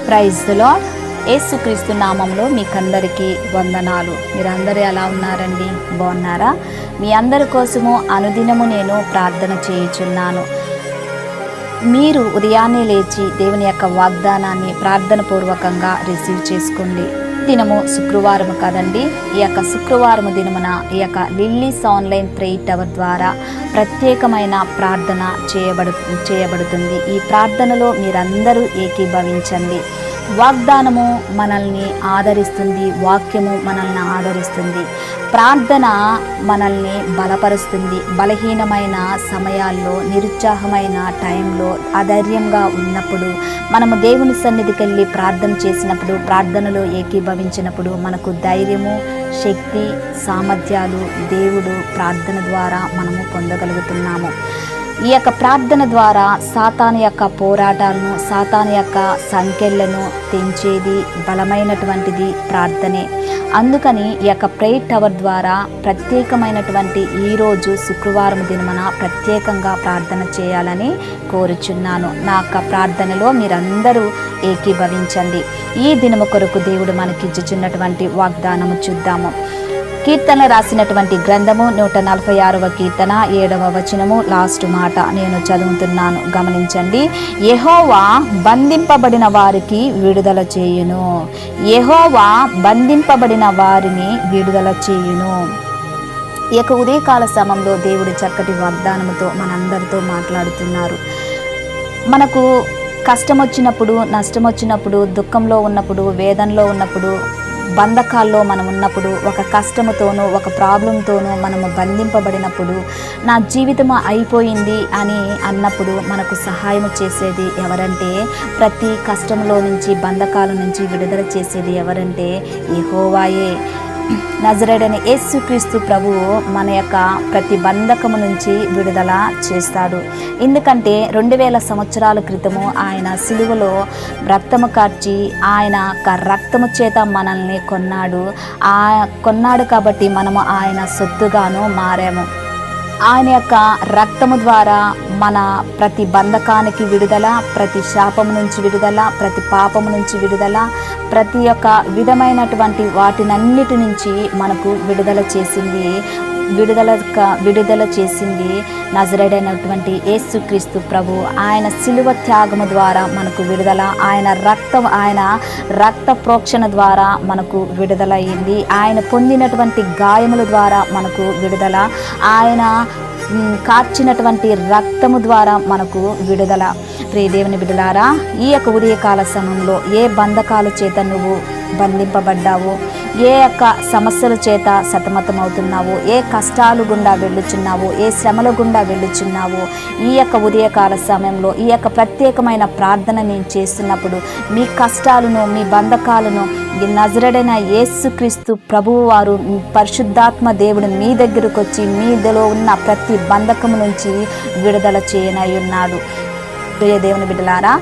Praise the lord. యేసుక్రీస్తు నామంలో మీకందరికీ వందనాలు. మీరందరూ ఎలా ఉన్నారండి? బాగున్నారా? మీ అందరి కోసము అనుదినము నేను ప్రార్థన చేయుచున్నాను. మీరు ఉదయాన్నే లేచి దేవుని యొక్క వాగ్దానాన్ని ప్రార్థన పూర్వకంగా రిసీవ్ చేసుకోండి. దినము శుక్రవారం కదండి. ఈ యొక్క శుక్రవారం దినమున ఈ యొక్క లిల్లీస్ ఆన్లైన్ ప్రేయర్ టవర్ ద్వారా ప్రత్యేకమైన ప్రార్థన చేయబడుతుంది. ఈ ప్రార్థనలో మీరందరూ ఏకీభవించండి. వాగ్దానము మనల్ని ఆదరిస్తుంది, వాక్యము మనల్ని ఆదరిస్తుంది, ప్రార్థన మనల్ని బలపరుస్తుంది. బలహీనమైన సమయాల్లో, నిరుత్సాహమైన టైంలో, అధైర్యంగా ఉన్నప్పుడు మనము దేవుని సన్నిధికి వెళ్ళి ప్రార్థన చేసినప్పుడు, ప్రార్థనలో ఏకీభవించినప్పుడు మనకు ధైర్యము, శక్తి, సామర్థ్యాలు దేవుడు ప్రార్థన ద్వారా మనము పొందగలుగుతున్నాము. ఈ యొక్క ప్రార్థన ద్వారా సాతాను యొక్క పోరాటాలను, సాతాను యొక్క సంఖ్యలను తెంచేది బలమైనటువంటిది ప్రార్థనే. అందుకని ఈ యొక్క ప్రేయర్ టవర్ ద్వారా ప్రత్యేకమైనటువంటి ఈరోజు శుక్రవారం దినమున ప్రత్యేకంగా ప్రార్థన చేయాలని కోరుచున్నాను. నా యొక్క ప్రార్థనలో మీరందరూ ఏకీభవించండి. ఈ దినము కొరకు దేవుడు మనకిచ్చుచున్నటువంటి వాగ్దానము చూద్దాము. కీర్తన రాసినటువంటి గ్రంథము 146వ కీర్తన 7వ వచనము లాస్ట్ మాట నేను చదువుతున్నాను, గమనించండి. యెహోవా బంధింపబడిన వారికి విడుదల చేయును. యెహోవా బంధింపబడిన వారిని విడుదల చేయును. ఈ యొక్క ఉదయకాల సమయంలో దేవుడు చక్కటి వాగ్దానముతో మనందరితో మాట్లాడుతున్నారు. మనకు కష్టం వచ్చినప్పుడు, నష్టం వచ్చినప్పుడు, దుఃఖంలో ఉన్నప్పుడు, వేదనలో ఉన్నప్పుడు, బంధకాల్లో మనం ఉన్నప్పుడు, ఒక కష్టముతోనూ ఒక ప్రాబ్లంతోనూ మనము బంధింపబడినప్పుడు, నా జీవితం అయిపోయింది అని అన్నప్పుడు మనకు సహాయం చేసేది ఎవరంటే, ప్రతి కష్టంలో నుంచి, బంధకాల నుంచి విడుదల చేసేది ఎవరంటే యెహోవాయే. నజరేయుడైన యేసుక్రీస్తు ప్రభువు మన యొక్క ప్రతి బంధకము నుంచి విడుదల చేస్తాడు. ఎందుకంటే 2000 సంవత్సరాల క్రితము ఆయన సిలువలో రక్తము కార్చి ఆయన రక్తము చేత మనల్ని కొన్నాడు కాబట్టి మనము ఆయన సొత్తుగాను మారాము. ఆయన యొక్క రక్తము ద్వారా మన ప్రతి బంధకానికి విడుదల, ప్రతి శాపము నుంచి విడుదల, ప్రతి పాపము నుంచి విడుదల, ప్రతి ఒక్క విధమైనటువంటి వాటినన్నిటి నుంచి మనకు విడుదల చేసింది నజరేయుడైనటువంటి యేసుక్రీస్తు ప్రభు. ఆయన సిలువ త్యాగము ద్వారా మనకు విడుదల, ఆయన రక్త ప్రోక్షణ ద్వారా మనకు విడుదల అయింది, ఆయన పొందినటువంటి గాయముల ద్వారా మనకు విడుదల, ఆయన కార్చినటువంటి రక్తము ద్వారా మనకు విడుదల. ప్రియ దేవుని బిడ్డలారా, ఈ యొక్క ఉదయకాల సమయంలో ఏ బంధకాల చేత నువ్వు బంధింపబడ్డావు, ఏ యొక్క సమస్యల చేత సతమతమవుతున్నావు, ఏ కష్టాలు గుండా వెళ్ళుచున్నావు, ఏ శ్రమల గుండా వెళ్ళుచున్నావు, ఈ యొక్క ఉదయకాల సమయంలో ఈ యొక్క ప్రత్యేకమైన ప్రార్థన నేను చేస్తున్నప్పుడు మీ కష్టాలను, మీ బంధకాలను నజరేయుడైన యేసుక్రీస్తు ప్రభువు వారు, పరిశుద్ధాత్మ దేవుడు మీ దగ్గరకు వచ్చి మీలో ఉన్న ప్రతి బంధకము నుంచి విడుదల చేయనయ్యున్నాడు. ప్రియ దేవుని బిడ్డలారా,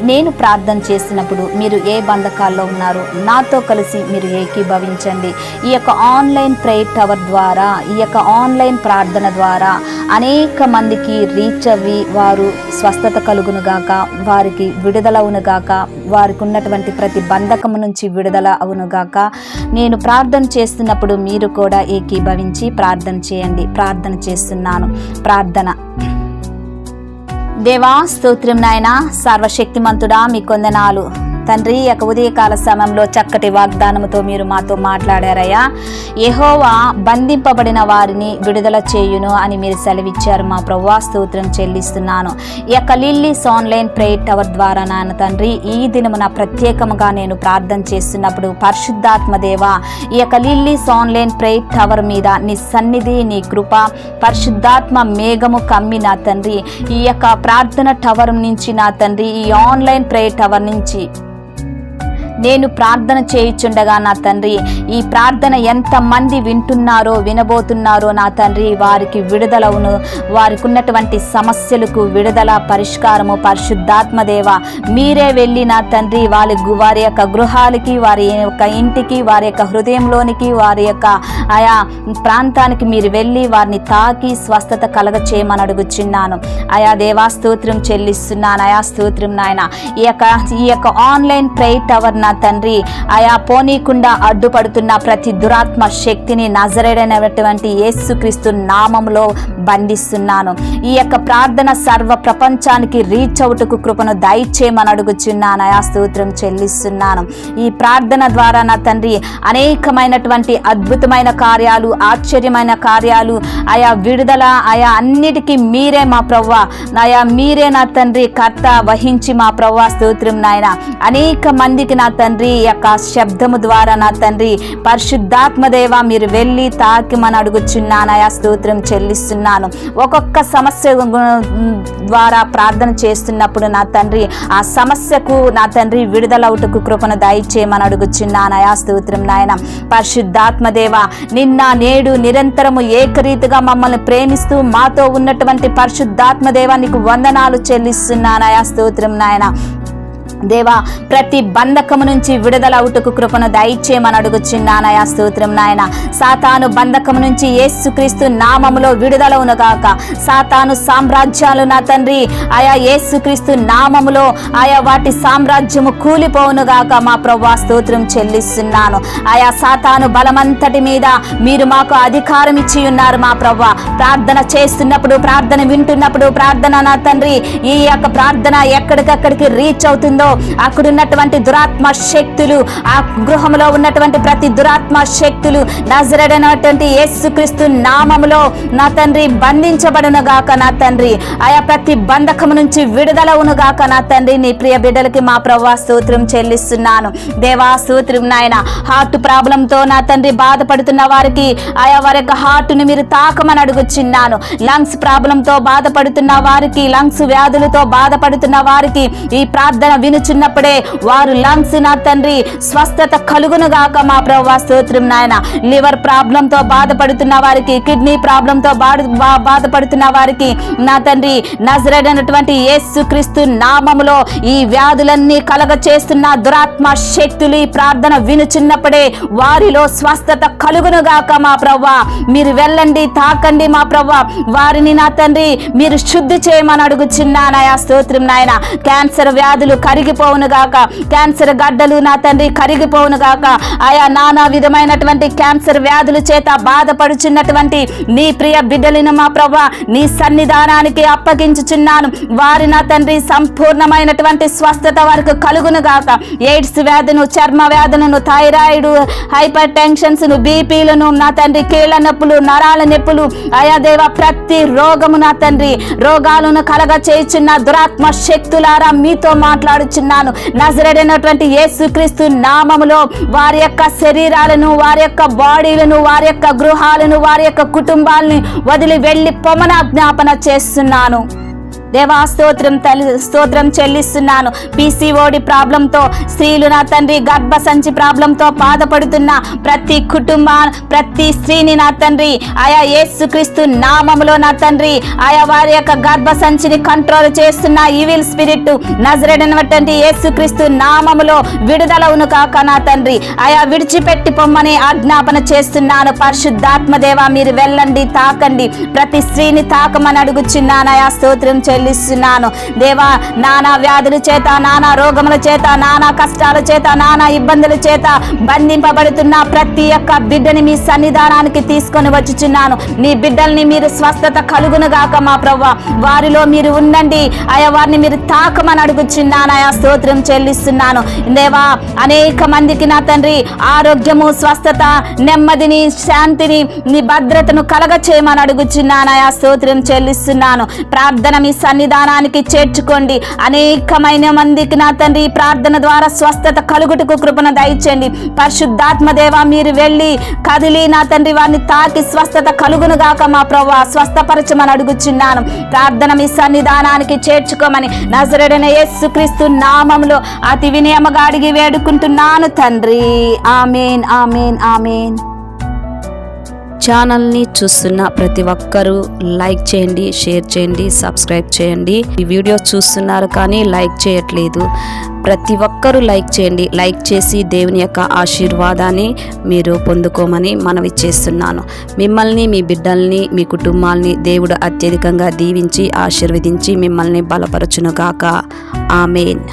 నేను ప్రార్థన చేసినప్పుడు మీరు ఏ బంధకాల్లో ఉన్నారో నాతో కలిసి మీరు ఏకీభవించండి. ఈ యొక్క ఆన్లైన్ ప్రేయర్ టవర్ ద్వారా, ఈ యొక్క ఆన్లైన్ ప్రార్థన ద్వారా అనేక మందికి రీచ్ అవ్వి వారు స్వస్థత కలుగునుగాక, వారికి విడుదల అవునుగాక, వారికి ఉన్నటువంటి ప్రతి బంధకము నుంచి విడుదల అవునుగాక. నేను ప్రార్థన చేస్తున్నప్పుడు మీరు కూడా ఏకీభవించి ప్రార్థన చేయండి. ప్రార్థన చేస్తున్నాను. ప్రార్థన. దేవా స్తోత్రం నాయనా, సర్వశక్తిమంతుడా మీకు వందనాలు తండ్రి. ఈ యొక్క ఉదయకాల సమయంలో చక్కటి వాగ్దానముతో మీరు మాతో మాట్లాడారయ్యా. యెహోవా బంధింపబడిన వారిని విడుదల చేయును అని మీరు సెలవిచ్చారు మా ప్రభువా, స్తోత్రం చెల్లిస్తున్నాను. ఈ యొక్క లిల్లీస్ ఆన్లైన్ ప్రేయర్ టవర్ ద్వారా నాన్న తండ్రి ఈ దినమున ప్రత్యేకముగా నేను ప్రార్థన చేస్తున్నప్పుడు పరిశుద్ధాత్మ దేవా, ఈ యొక్క లిల్లీస్ ఆన్లైన్ ప్రేయర్ టవర్ మీద నీ సన్నిధి, నీ కృప, పరిశుద్ధాత్మ మేఘము కమ్మి నా తండ్రి ఈ యొక్క ప్రార్థన టవర్ నుంచి నా తండ్రి ఈ ఆన్లైన్ ప్రేయర్ టవర్ నుంచి నేను ప్రార్థన చేయుచుండగా నా తండ్రి ఈ ప్రార్థన ఎంతమంది వింటున్నారో వినబోతున్నారో నా తండ్రి వారికి విడుదలవును, వారికి ఉన్నటువంటి సమస్యలకు విడుదల పరిష్కారము పరిశుద్ధాత్మ దేవ మీరే వెళ్ళి నా తండ్రి వారి యొక్క గృహాలకి, వారి యొక్క ఇంటికి, వారి యొక్క హృదయంలోనికి, వారి యొక్క ఆయా ప్రాంతానికి మీరు వెళ్ళి వారిని తాకి స్వస్థత కలగ చేయమని అడుగుచున్నాను. ఆయా దేవా స్తోత్రం చెల్లిస్తున్నాను. ఆయా స్తోత్రం నాయన. ఈ యొక్క ఆన్లైన్ ప్రేయర్ టవర్ నా తండ్రి ఆయా పోనీకుండా అడ్డుపడుతున్న ప్రతి దురాత్మ శక్తిని నజరేడైనటువంటి యేసుక్రీస్తు నామములో బంధిస్తున్నాను. ఈ యొక్క ప్రార్థన సర్వ ప్రపంచానికి రీచ్ అవుటకు కృపను దయచేయమని అడుగుచున్నాను. ఆయా స్తోత్రం చెల్లిస్తున్నాను. ఈ ప్రార్థన ద్వారా నా తండ్రి అనేకమైనటువంటి అద్భుతమైన కార్యాలు, ఆశ్చర్యమైన కార్యాలు, ఆయా విడుదల, ఆయా అన్నిటికీ మీరే మా ప్రవ్వా, ఆయా మీరే నా తండ్రి కర్త వహించి మా ప్రవ్వా స్తోత్రం నాయన. అనేక మందికి నా తండ్రి ఈ యొక్క శబ్దము ద్వారా నా తండ్రి పరిశుద్ధాత్మ దేవ మీరు వెళ్ళి తాకిమని అడుగుచున్నాను. ఆయా స్తోత్రం చెల్లిస్తున్నాను. ఒక్కొక్క సమస్య ద్వారా ప్రార్థన చేస్తున్నప్పుడు నా తండ్రి ఆ సమస్యకు నా తండ్రి విడుదలవుటకు కృపను దయచేయమని అడుగుచున్నాను. ఆయా స్తోత్రం నాయన. పరిశుద్ధాత్మ దేవ నిన్న నేడు నిరంతరము ఏకరీతిగా మమ్మల్ని ప్రేమిస్తూ మాతో ఉన్నటువంటి పరిశుద్ధాత్మ దేవ నీకు వందనాలు చెల్లిస్తున్నాను. ఆయా స్తోత్రం నాయన. దేవా ప్రతి బంధకము నుంచి విడుదలవుటకు కృపను దయచేయమని అడుగుచున్నానయా స్తోత్రం నాయన. సాతాను బంధకము నుంచి యేసుక్రీస్తు నామములో విడుదలవును గాక. సాతాను సామ్రాజ్యాలు నా తండ్రి ఆయా యేసుక్రీస్తు నామములో ఆయా వాటి సామ్రాజ్యము కూలిపోవును గాక మా ప్రభువా స్తోత్రం చెల్లిస్తున్నాను. ఆయా సాతాను బలమంతటి మీద మీరు మాకు అధికారం ఇచ్చి ఉన్నారు మా ప్రభువా. ప్రార్థన చేస్తున్నప్పుడు, ప్రార్థన వింటున్నప్పుడు, ప్రార్థన నా తండ్రి ఈ యొక్క ప్రార్థన ఎక్కడికక్కడికి రీచ్ అవుతుందో అక్కడున్నటువంటి దురాత్మ శక్తులు, ఆ గృహంలో ఉన్నటువంటి ప్రతి దురాత్మ శక్తులు నజరేయుడైనటువంటి యేసుక్రీస్తు నామములో నా తండ్రి బంధించబడును గాక నా తండ్రి. ఆయా ప్రతి బంధకము నుంచి విడుదలవును గాక నా తండ్రి. నీ ప్రియ బిడ్డలకి మా ప్రభువా స్తోత్రం చెల్లిస్తున్నాను. దేవా స్తోత్రం నాయన. హార్ట్ ప్రాబ్లంతో నా తండ్రి బాధపడుతున్న వారికి ఆయా వారి యొక్క హార్ట్ను మీరు తాకమని అడుగుచున్నాను. లంగ్స్ ప్రాబ్లంతో బాధపడుతున్న వారికి, లంగ్స్ వ్యాధులతో బాధపడుతున్న వారికి ఈ ప్రార్థన వినుచున్నప్పుడే వారు లంగ్స్ నా తండ్రి స్వస్థత కలుగును గాక మా ప్రభువా స్తోత్రం నాయన. లివర్ ప్రాబ్లంతో బాధపడుతున్న వారికి, కిడ్నీ ప్రాబ్లంతో బాధపడుతున్న వారికి నా తండ్రి నజరేయుడైనటువంటి యేసుక్రీస్తు నామములో ఈ వ్యాధులన్నీ కలగ చేస్తున్న దురాత్మ శక్తులు ఈ ప్రార్థన వినుచున్నప్పుడే వారిలో స్వస్థత కలుగును గాక మా ప్రభువా. మీరు వెళ్ళండి, తాకండి మా ప్రభువా. వారిని నా తండ్రి మీరు శుద్ధి చేయమని అడుగుచున్నానయా స్తోత్రం నాయన. క్యాన్సర్ వ్యాధులు కరిగిపోవును గాక. క్యాన్సర్ గడ్డలు నా తండ్రి కరిగిపోవును గాక. ఆయా నానా విధమైనటువంటి క్యాన్సర్ వ్యాధుల చేత బాధపడుచున్నటువంటి నీ ప్రియ బిడ్డలను మా ప్రభువా నీ సన్నిధానానికి అప్పగించుచున్నాను. వారి నా తండ్రి సంపూర్ణమైనటువంటి స్వస్థత వారికి కలుగును గాక. ఎయిడ్స్ వ్యాధును, చర్మ వ్యాధులను, థైరాయిడ్, హైపర్ టెన్షన్స్, బీపీలను నా తండ్రి, కీళ్ళ నొప్పులు, నరాల నొప్పులు, ఆయా దేవ ప్రతి రోగము నా తండ్రి రోగాలను కలగ చేయుచున్న దురాత్మ శక్తులారా మీతో మాట్లాడుచున్నాను. నజరేయుడైనటువంటి యేసుక్రీస్తు నామములో వారి యొక్క శరీరాలను, వారి యొక్క బాడీలను, వారి యొక్క గృహాలను, వారి యొక్క కుటుంబాలను వదిలి వెళ్ళి పొమ్మన జ్ఞాపన చేస్తున్నాను. దేవా స్తోత్రం చెల్లిస్తున్నాను. పీసీఓడి ప్రాబ్లంతో స్త్రీలు నా తండ్రి గర్భసంచి ప్రాబ్లంతో బాధపడుతున్న ప్రతి ప్రతి స్త్రీని నా తండ్రి ఆయా యేసుక్రీస్తు నామములో నా తండ్రి ఆయా వారి యొక్క గర్భసంచిని కంట్రోల్ చేస్తున్న ఈవిల్ స్పిరిట్ నజరేయుడైనటువంటి యేసుక్రీస్తు నామములో విడుదలవును కాక నా తండ్రి. ఆయా విడిచిపెట్టి పొమ్మని ఆజ్ఞాపన చేస్తున్నాను. పరిశుద్ధాత్మ దేవా మీరు వెళ్ళండి, తాకండి, ప్రతి స్త్రీని తాకమని అడుగుచున్నాను. ఆయా స్తోత్రం చెల్లిస్తున్నాను. దేవా నానా వ్యాధుల చేత, నానా రోగముల చేత, నానా కష్టాల చేత, నానా ఇబ్బందుల చేత బంధింపబడుతున్న ప్రతి ఒక్క బిడ్డని మీ సన్నిధానానికి తీసుకొని వచ్చుచున్నాను. నీ బిడ్డల్ని మీరు స్వస్థత కలుగును గాక మా ప్రభువా. వారిలో మీరు ఉండండి, ఆయా వారిని మీరు తాకమని అడుగుచున్నాను. ఆయా స్తోత్రం చెల్లిస్తున్నాను. దేవా అనేక మందికి నా తండ్రి ఆరోగ్యము, స్వస్థత, నెమ్మదిని, శాంతిని, నీ భద్రతను కలగ చేయమని అడుగుచున్నాను. ఆయా స్తోత్రం చెల్లిస్తున్నాను. ప్రార్థన మీ సన్నిధానానికి చేర్చుకోండి. అనేకమైన మందికి నా తండ్రి ఈ ప్రార్థన ద్వారా స్వస్థత కలుగుటకు కృపను దయచేయండి. పరిశుద్ధాత్మ దేవా, మీరు వెళ్ళి కదిలి నా తండ్రి వారిని తాకి స్వస్థత కలుగును గాక మా ప్రభువా. స్వస్థపరచమని అడుగుచున్నాను. ప్రార్థన మీ సన్నిధానానికి చేర్చుకోమని నజరేయుడైన యేసుక్రీస్తు నామములో అతి వినయముగా అడిగి వేడుకుంటున్నాను తండ్రి. ఆమేన్, ఆమేన్, ఆమేన్. ఛానల్ని చూస్తున్న ప్రతి ఒక్కరూ లైక్ చేయండి, షేర్ చేయండి, సబ్స్క్రైబ్ చేయండి. ఈ వీడియో చూస్తున్నారు కానీ లైక్ చేయట్లేదు. ప్రతి ఒక్కరూ లైక్ చేయండి. లైక్ చేసి దేవుని యొక్క ఆశీర్వాదాన్ని మీరు పొందుకోమని మనవి చేస్తున్నాను. మిమ్మల్ని, మీ బిడ్డల్ని, మీ కుటుంబాల్ని దేవుడు అత్యధికంగా దీవించి ఆశీర్వదించి మిమ్మల్ని బలపరచునుగాక. ఆమేన్.